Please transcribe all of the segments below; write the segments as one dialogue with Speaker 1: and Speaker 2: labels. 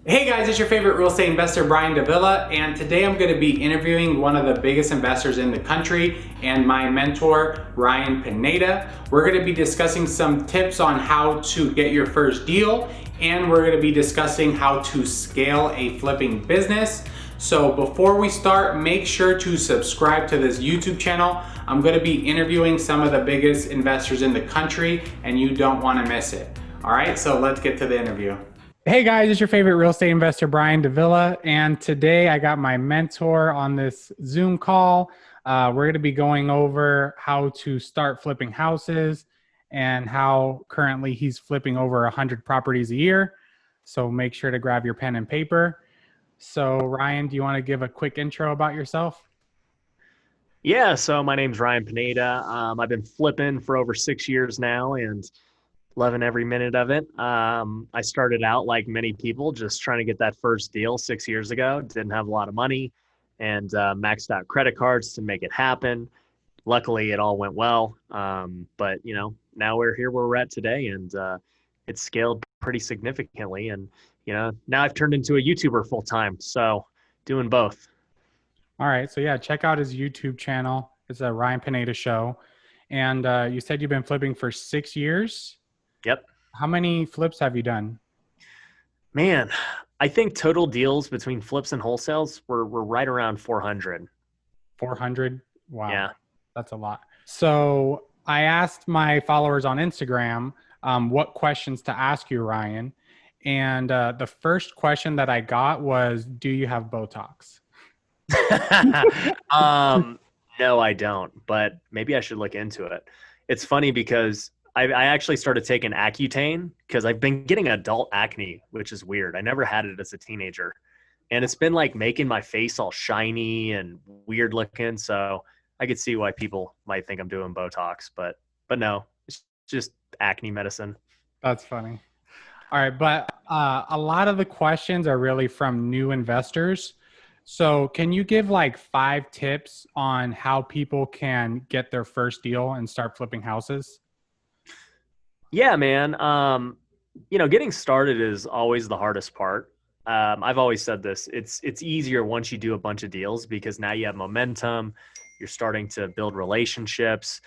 Speaker 1: Hey guys, it's your favorite real estate investor, Brian Davila, and today I'm going to be interviewing one of the biggest investors in the country and my mentor, Ryan Pineda. We're going to be discussing some tips on how to get your first deal, and we're going to be discussing how to scale a flipping business. So before we start, make sure to subscribe to this YouTube channel. I'm going to be interviewing some of the biggest investors in the country, and you don't want to miss it. All right, so let's get to the interview. Hey guys, it's your favorite real estate investor, Brian Davila, and today I got my mentor on this Zoom call. We're going to be going over how to start flipping houses and how currently he's flipping over 100 properties a year. So make sure to grab your pen and paper. So Ryan, do you want to give a quick intro about yourself?
Speaker 2: Yeah, so my name's Ryan Pineda. I've been flipping for over 6 years now and loving every minute of it. I started out like many people, just trying to get that first deal 6 years ago. Didn't have a lot of money and maxed out credit cards to make it happen. Luckily, it all went well. But now we're here where we're at today, and it's scaled pretty significantly. And now I've turned into a YouTuber full time, so doing both.
Speaker 1: All right, so yeah, check out his YouTube channel. It's a Ryan Pineda Show. And you said you've been flipping for 6 years.
Speaker 2: Yep.
Speaker 1: How many flips have you done?
Speaker 2: Man, I think total deals between flips and wholesales were right around 400.
Speaker 1: 400? Wow,
Speaker 2: Yeah.
Speaker 1: that's a lot. So I asked my followers on Instagram what questions to ask you, Ryan. And the first question that I got was, do you have Botox?
Speaker 2: um, no, I don't, but maybe I should look into it. It's funny because I actually started taking Accutane because I've been getting adult acne, which is weird. I never had it as a teenager. And it's been like making my face all shiny and weird looking. So I could see why people might think I'm doing Botox, but no, it's just acne medicine.
Speaker 1: That's funny. All right, but a lot of the questions are really from new investors. So can you give like 5 tips on how people can get their first deal and start flipping houses?
Speaker 2: Yeah, man. Getting started is always the hardest part. I've always said this. It's easier once you do a bunch of deals because now you have momentum. You're starting to build relationships.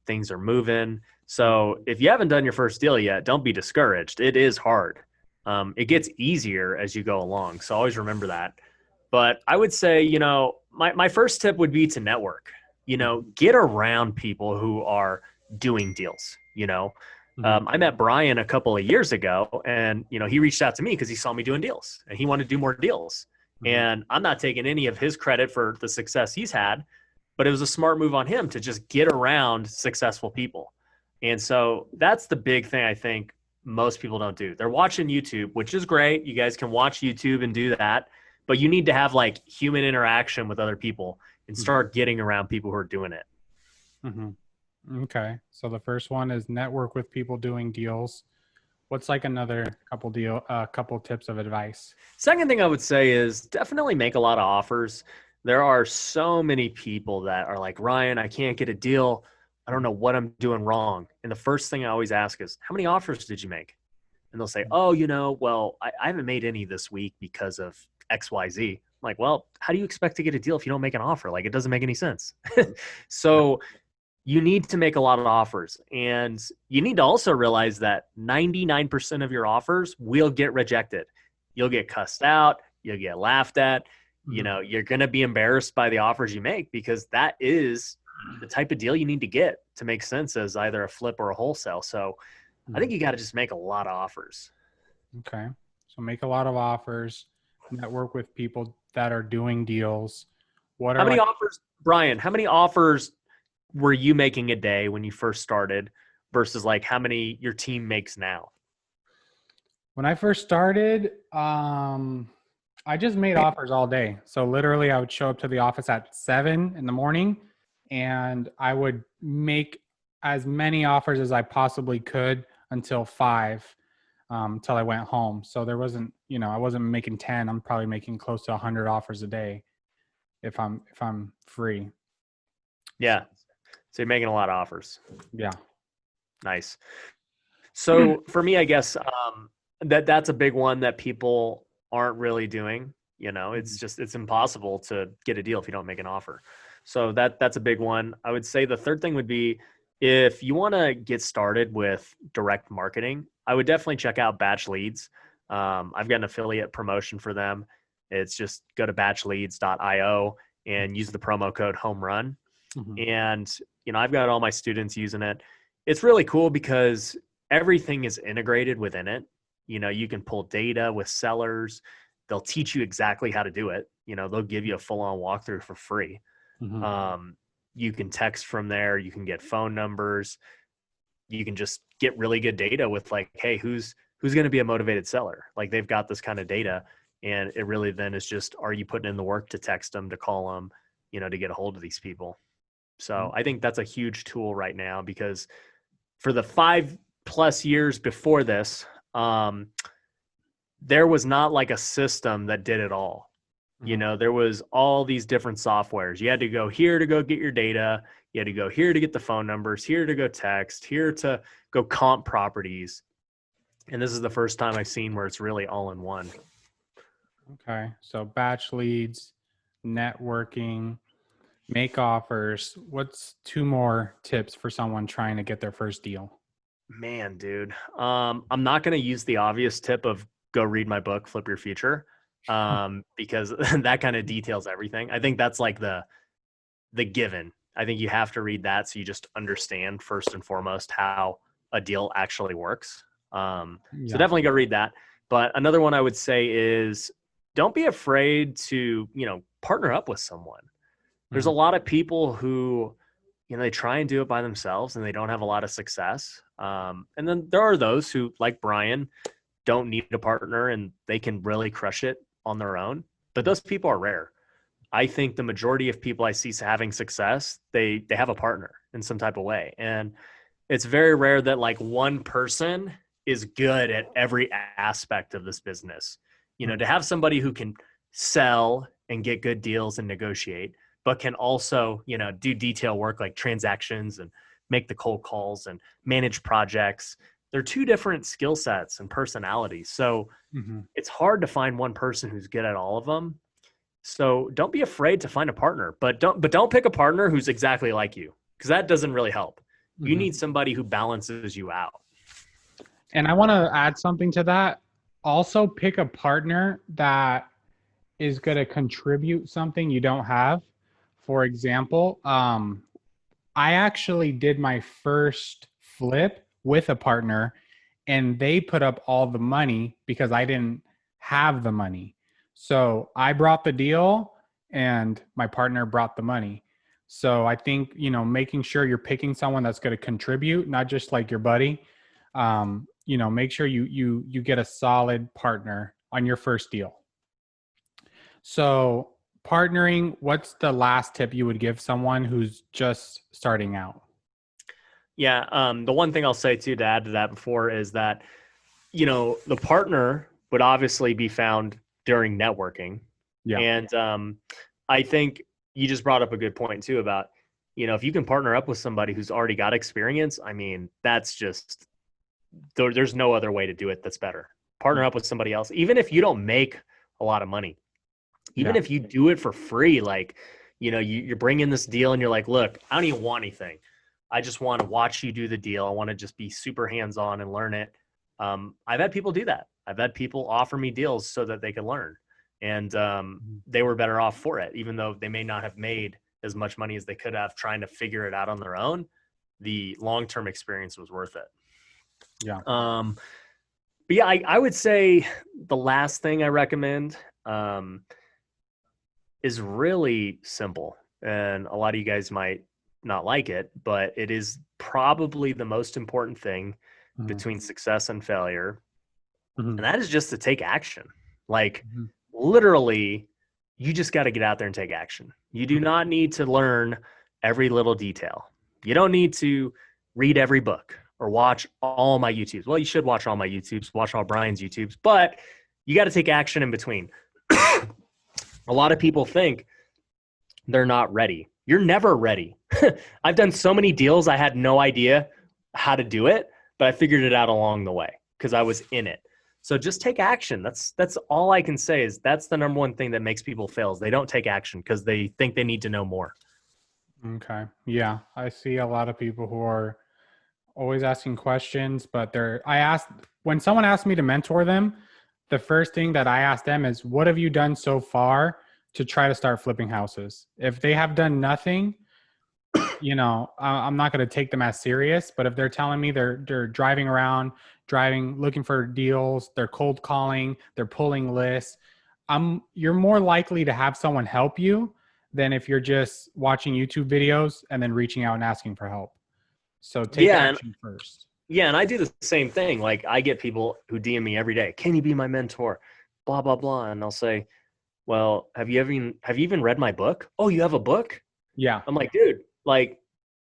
Speaker 2: Things are moving. So if you haven't done your first deal yet, don't be discouraged. It is hard. It gets easier as you go along. So always remember that. But I would say, my first tip would be to network. Get around people who are doing deals.
Speaker 1: Mhm.
Speaker 2: I met Brian a couple of years ago, and he reached out to me because he saw me doing deals, and he wanted to do more deals.
Speaker 1: Mhm.
Speaker 2: And I'm not taking any of his credit for the success he's had, but it was a smart move on him to just get around successful people. And so that's the big thing I think most people don't do. They're watching YouTube, which is great. You guys can watch YouTube and do that, but you need to have like human interaction with other people and
Speaker 1: Mhm.
Speaker 2: start getting around people who are doing it.
Speaker 1: Mhm. Okay. So the first one is network with people doing deals. What's like another couple tips of advice?
Speaker 2: Second thing I would say is definitely make a lot of offers. There are so many people that are like, Ryan, I can't get a deal. I don't know what I'm doing wrong. And the first thing I always ask is, how many offers did you make? And they'll say, oh, well, I haven't made any this week because of XYZ. I'm like, well, how do you expect to get a deal if you don't make an offer? Like, it doesn't make any sense. So you need to make a lot of offers. And you need to also realize that 99% of your offers will get rejected. You'll get cussed out, you'll get laughed at,
Speaker 1: Mhm.
Speaker 2: you're going to be embarrassed by the offers you make because that is the type of deal you need to get to make sense as either a flip or a wholesale. So I
Speaker 1: Mhm.
Speaker 2: think you got to just make a lot of offers.
Speaker 1: Okay. So make a lot of offers, network with people that are doing deals. What
Speaker 2: How
Speaker 1: are
Speaker 2: many
Speaker 1: like
Speaker 2: offers, Brian? How many offers were you making a day when you first started versus like how many your team makes now?
Speaker 1: when I first started, I just made offers all day. So literally I would show up to the office at 7 in the morning and I would make as many offers as I possibly could until 5, until I went home. So there wasn't, I wasn't making 10. I'm probably making close to 100 offers a day if I'm free. So
Speaker 2: Yeah. So you're making a lot of offers.
Speaker 1: yeah.
Speaker 2: Nice. So for me, I guess that's a big one that people aren't really doing. It's impossible to get a deal if you don't make an offer. So that's a big one. I would say the third thing would be, if you want to get started with direct marketing, I would definitely check out Batch Leads. I've got an affiliate promotion for them. It's just go to batchleads.io and use the promo code home run. And, I've got all my students using it. It's really cool because everything is integrated within it. You can pull data with sellers. They'll teach you exactly how to do it. They'll give you a full-on walkthrough for free. You can text from there. You can get phone numbers. You can just get really good data with like, hey, who's going to be a motivated seller? Like, they've got this kind of data, and it really then is just, are you putting in the work to text them, to call them, to get a hold of these people? So I think that's a huge tool right now, because for the 5+ years before this, there was not like a system that did it all. There was all these different softwares. You had to go here to go get your data. You had to go here to get the phone numbers, here to go text, here to go comp properties. And this is the first time I've seen where it's really all in one.
Speaker 3: Okay. So batch leads, networking, make offers. What's 2 more tips for someone trying to get their first deal?
Speaker 2: Man, dude. I'm not going to use the obvious tip of go read my book, Flip Your Future, because that kind of details everything. I think that's like the given. I think you have to read that so you just understand first and foremost how a deal actually works. So definitely go read that. But another one I would say is, don't be afraid to, partner up with someone. There's a lot of people who, they try and do it by themselves and they don't have a lot of success. And then there are those who, like Brian, don't need a partner and they can really crush it on their own. But those people are rare. I think the majority of people I see having success, they have a partner in some type of way. And it's very rare that like one person is good at every aspect of this business. To have somebody who can sell and get good deals and negotiate, but can also, do detail work like transactions and make the cold calls and manage projects. They're 2 different skill sets and personalities. So it's hard to find one person who's good at all of them. So don't be afraid to find a partner, but don't pick a partner who's exactly like you, because that doesn't really help. You need somebody who balances you out.
Speaker 3: And I want to add something to that. Also pick a partner that is going to contribute something you don't have. For example, I actually did my first flip with a partner, and they put up all the money because I didn't have the money. So I brought the deal and my partner brought the money. So I think, making sure you're picking someone that's going to contribute, not just like your buddy. Make sure you get a solid partner on your first deal. So partnering, what's the last tip you would give someone who's just starting out?
Speaker 2: Yeah. The one thing I'll say too, to add to that before, is that, the partner would obviously be found during networking. Yeah. And I think you just brought up a good point too about, if you can partner up with somebody who's already got experience, I mean, that's just, there's no other way to do it that's better. Partner up with somebody else, even if you don't make a lot of money, even if you do it for free, like, you're bringing this deal and you're like, look, I don't even want anything. I just want to watch you do the deal. I want to just be super hands-on and learn it. I've had people do that. I've had people offer me deals so that they could learn, and they were better off for it, even though they may not have made as much money as they could have trying to figure it out on their own. The long-term experience was worth it.
Speaker 3: Yeah.
Speaker 2: But yeah, I would say the last thing I recommend is really simple, and a lot of you guys might not like it, but it is probably the most important thing between success and failure. And that is just to take action. Like literally, you just got to get out there and take action. You do not need to learn every little detail. You don't need to read every book or watch all my YouTubes. Well, you should watch all my YouTubes, watch all Brian's YouTubes, but you got to take action in between. A lot of people think they're not ready. You're never ready. I've done so many deals, I had no idea how to do it, but I figured it out along the way because I was in it. So just take action. That's all I can say is that's the number one thing that makes people fail is they don't take action because they think they need to know more.
Speaker 3: Okay. Yeah. I see a lot of people who are always asking questions, but when someone asks me to mentor them, the first thing that I ask them is, what have you done so far to try to start flipping houses? If they have done nothing, I'm not going to take them as serious. But if they're telling me they're driving around, looking for deals, they're cold calling, they're pulling lists, you're more likely to have someone help you than if you're just watching YouTube videos and then reaching out and asking for help. So take action first.
Speaker 2: Yeah, and I do the same thing. Like I get people who DM me every day, "Can you be my mentor?" Blah blah blah, and I'll say, "Well, have you even read my book? Oh, you have a book?"
Speaker 3: Yeah.
Speaker 2: I'm like, dude, like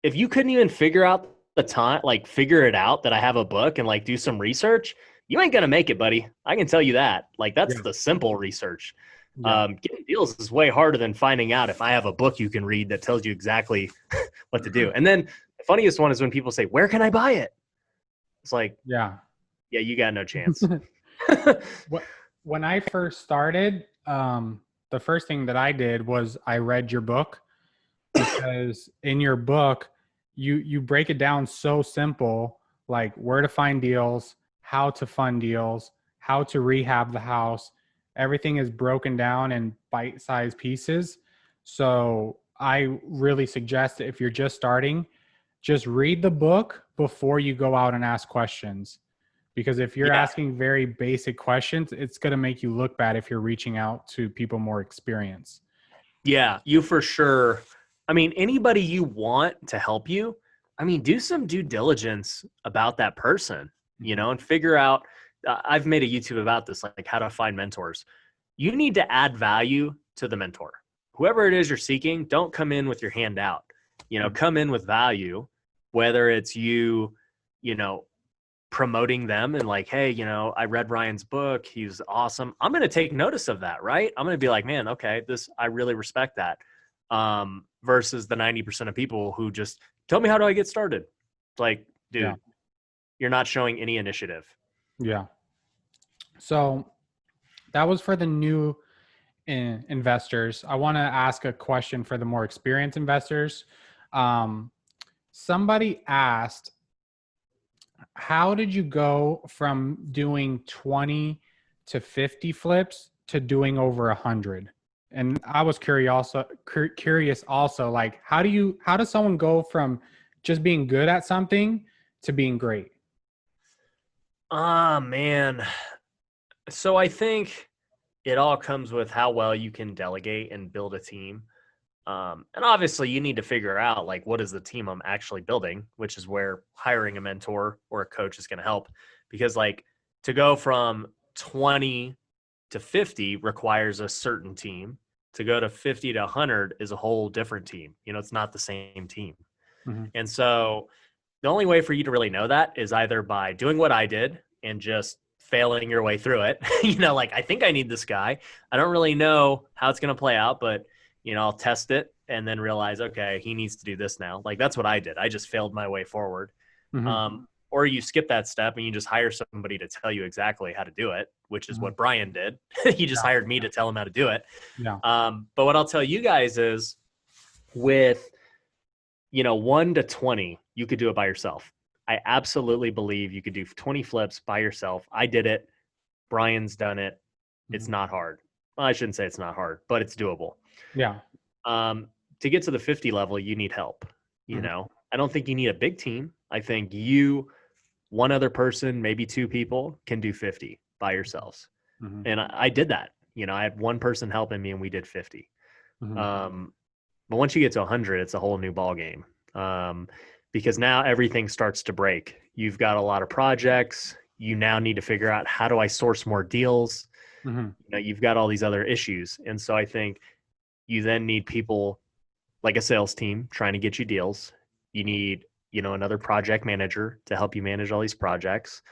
Speaker 2: if you couldn't even figure it out that I have a book and like do some research, you ain't gonna make it, buddy. I can tell you that. Like that's the simple research.
Speaker 3: Yeah.
Speaker 2: Getting deals is way harder than finding out if I have a book you can read that tells you exactly what to do. And then the funniest one is when people say, "Where can I buy it?" It's like, yeah, you got no chance.
Speaker 3: When I first started, the first thing that I did was I read your book, because in your book, you break it down so simple, like where to find deals, how to fund deals, how to rehab the house. Everything is broken down in bite-sized pieces. So I really suggest, if you're just starting, just read the book before you go out and ask questions. Because if you're asking very basic questions, it's going to make you look bad if you're reaching out to people more experienced.
Speaker 2: Yeah, you for sure. I mean, anybody you want to help you, I mean, do some due diligence about that person, and figure out, I've made a YouTube about this, like how to find mentors. You need to add value to the mentor. Whoever it is you're seeking, don't come in with your hand out. Come in with value, whether it's you promoting them and like, hey, I read Ryan's book. He's awesome. I'm going to take notice of that, right? I'm going to be like, man, okay, I really respect that. Versus the 90% of people who just tell me, how do I get started? It's like, dude, you're not showing any initiative.
Speaker 3: Yeah. So that was for the new investors. I want to ask a question for the more experienced investors. Somebody asked, how did you go from doing 20 to 50 flips to doing over 100? And I was curious also, like, how does someone go from just being good at something to being great?
Speaker 2: Man. So I think it all comes with how well you can delegate and build a team. And obviously you need to figure out, like, what is the team I'm actually building, which is where hiring a mentor or a coach is going to help. Because like to go from 20 to 50 requires a certain team. To go to 50 to 100 is a whole different team. It's not the same team. Mm-hmm. And so the only way for you to really know that is either by doing what I did and just failing your way through it. Like, I think I need this guy. I don't really know how it's going to play out, but I'll test it and then realize, okay, he needs to do this now. Like, that's what I did. I just failed my way forward. Mm-hmm. Or you skip that step and you just hire somebody to tell you exactly how to do it, which is what Brian did. He just hired me to tell him how to do it. Yeah. But what I'll tell you guys is with, 1 to 20, you could do it by yourself. I absolutely believe you could do 20 flips by yourself. I did it. Brian's done it. It's not hard. Well, I shouldn't say it's not hard, but it's doable.
Speaker 3: Yeah.
Speaker 2: To get to the 50 level, you need help. I don't think you need a big team. I think one other person, maybe 2 people can do 50 by yourselves. Mm-hmm. And I did that. I had one person helping me and we did 50. Mm-hmm. But once you get to 100, it's a whole new ball game. Because now everything starts to break. You've got a lot of projects. You now need to figure out, how do I source more deals? Mm-hmm. You've got all these other issues. And so I think you then need people like a sales team trying to get you deals. You need, another project manager to help you manage all these projects.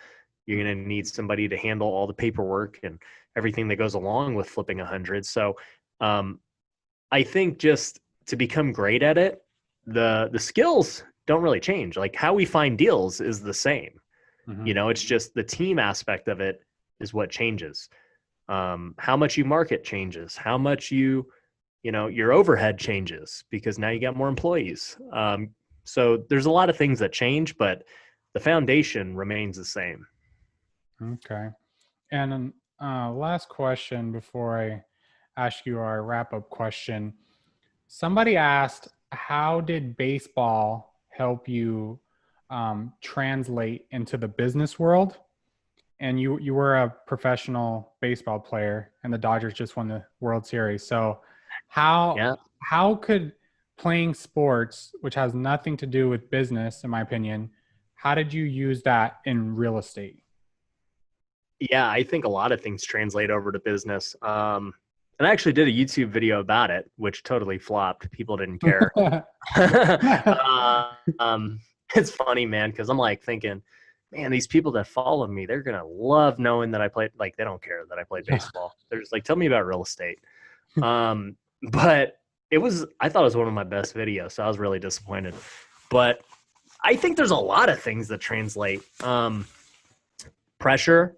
Speaker 2: You're going to need somebody to handle all the paperwork and everything that goes along with flipping 100. So I think just to become great at it, the skills don't really change. Like, how we find deals is the same. Mm-hmm. It's just the team aspect of it is what changes. How much you market changes, how much your overhead changes because now you got more employees. So there's a lot of things that change, but the foundation remains the same.
Speaker 3: Okay. And last question before I ask you our wrap-up question. Somebody asked, how did baseball help you translate into the business world? And you were a professional baseball player, and the Dodgers just won the World Series. So how could playing sports, which has nothing to do with business, in my opinion, how did you use that in real estate?
Speaker 2: Yeah, I think a lot of things translate over to business. And I actually did a YouTube video about it, which totally flopped. People didn't care. um, it's funny, man, because I'm like thinking, man, these people that follow me, they're going to love knowing that I played, like, they don't care that I played baseball. They're just like, tell me about real estate. But I thought it was one of my best videos, so I was really disappointed. But I think there's a lot of things that translate. Pressure.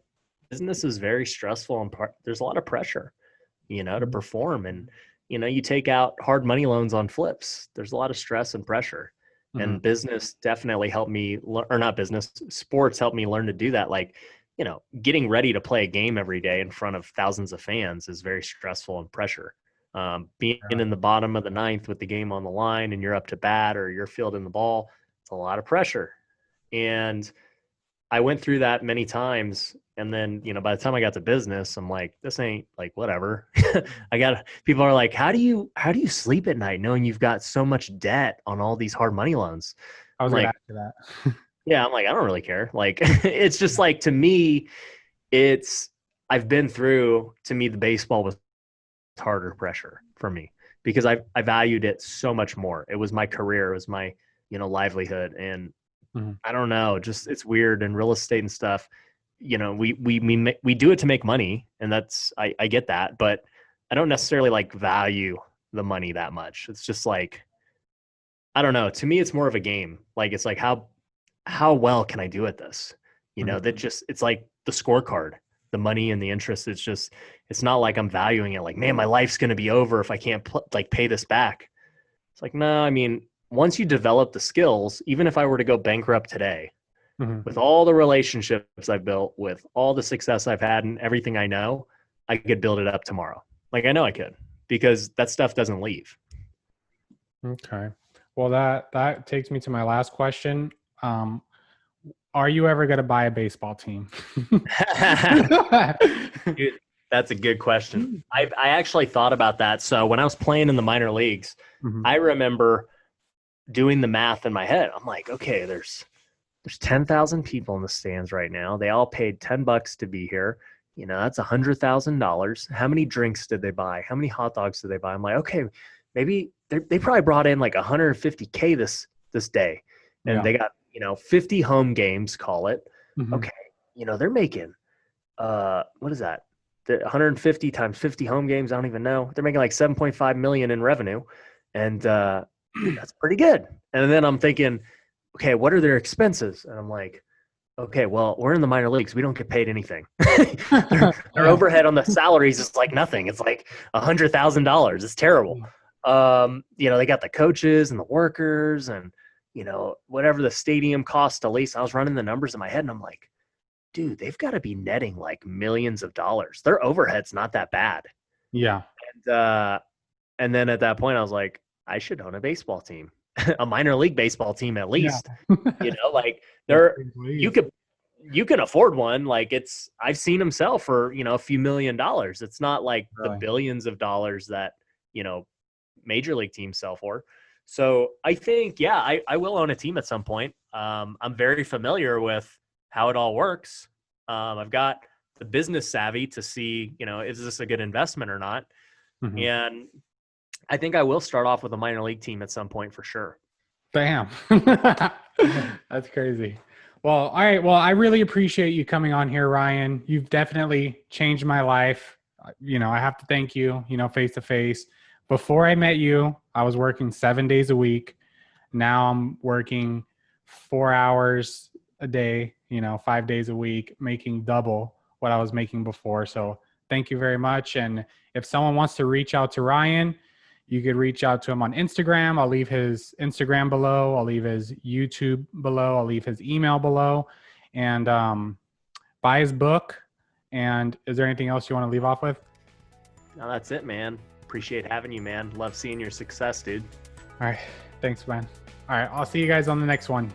Speaker 2: Business is very stressful, and there's a lot of pressure, to perform. And, you take out hard money loans on flips. There's a lot of stress and pressure. Mm-hmm. And business definitely helped me, or not business, sports helped me learn to do that. Like, getting ready to play a game every day in front of thousands of fans is very stressful and pressure. Being in the bottom of the ninth with the game on the line and you're up to bat or you're fielding the ball, it's a lot of pressure. And I went through that many times. And then, by the time I got to business, I'm like, this ain't like, whatever. People are like, how do you sleep at night knowing you've got so much debt on all these hard money loans?
Speaker 3: I was
Speaker 2: like,
Speaker 3: going to ask you that.
Speaker 2: Yeah. I'm like, I don't really care. Like, it's just like, to me, I've been through, to me, the baseball was harder pressure for me because I valued it so much more. It was my career. It was my, livelihood. And I don't know, just, it's weird. And real estate and stuff, we do it to make money, and that's, I get that, but I don't necessarily like value the money that much. It's just like, I don't know. To me, it's more of a game. Like, it's like, how well can I do at this? That just, it's like the scorecard, the money and the interest. It's not like I'm valuing it. Like, man, my life's going to be over if I can't pay this back. It's like, no, I mean, once you develop the skills, even if I were to go bankrupt today, with all the relationships I've built, with all the success I've had and everything I know, I could build it up tomorrow. Like, I know I could, because that stuff doesn't leave.
Speaker 3: Okay. Well, that takes me to my last question. Are you ever going to buy a baseball team?
Speaker 2: Dude, that's a good question. I actually thought about that. So when I was playing in the minor leagues, I remember doing the math in my head. I'm like, okay, there's 10,000 people in the stands right now. They all paid $10 to be here. That's $100,000. How many drinks did they buy? How many hot dogs did they buy? I'm like, okay, maybe they probably brought in like 150K this day, and they got 50 home games, call it. Okay, they're making what is that? 150 times 50 home games. I don't even know. They're making like 7.5 million in revenue, and that's pretty good. And then I'm thinking, okay, what are their expenses? And I'm like, okay, well, we're in the minor leagues. We don't get paid anything. Their overhead on the salaries is like nothing. It's like $100,000. It's terrible. They got the coaches and the workers and, whatever the stadium costs to lease. I was running the numbers in my head and I'm like, dude, they've got to be netting like millions of dollars. Their overhead's not that bad. Yeah. And then at that point I was like, I should own a baseball team. A minor league baseball team at least. Like you can afford one. Like, I've seen them sell for a few $1 million. It's not like the billions of dollars that major league teams sell for. So I think I will own a team at some point. I'm very familiar with how it all works. I've got the business savvy to see is this a good investment or not. And I think I will start off with a minor league team at some point for sure.
Speaker 3: Damn. That's crazy. Well, all right. Well, I really appreciate you coming on here, Ryan. You've definitely changed my life. I have to thank you, face to face. Before I met you, I was working 7 days a week. Now I'm working 4 hours a day, 5 days a week, making double what I was making before. So thank you very much. And if someone wants to reach out to Ryan, you could reach out to him on Instagram. I'll leave his Instagram below. I'll leave his YouTube below. I'll leave his email below. And buy his book. And is there anything else you want to leave off with?
Speaker 2: No, that's it, man. Appreciate having you, man. Love seeing your success, dude.
Speaker 3: All right. Thanks, man. All right. I'll see you guys on the next one.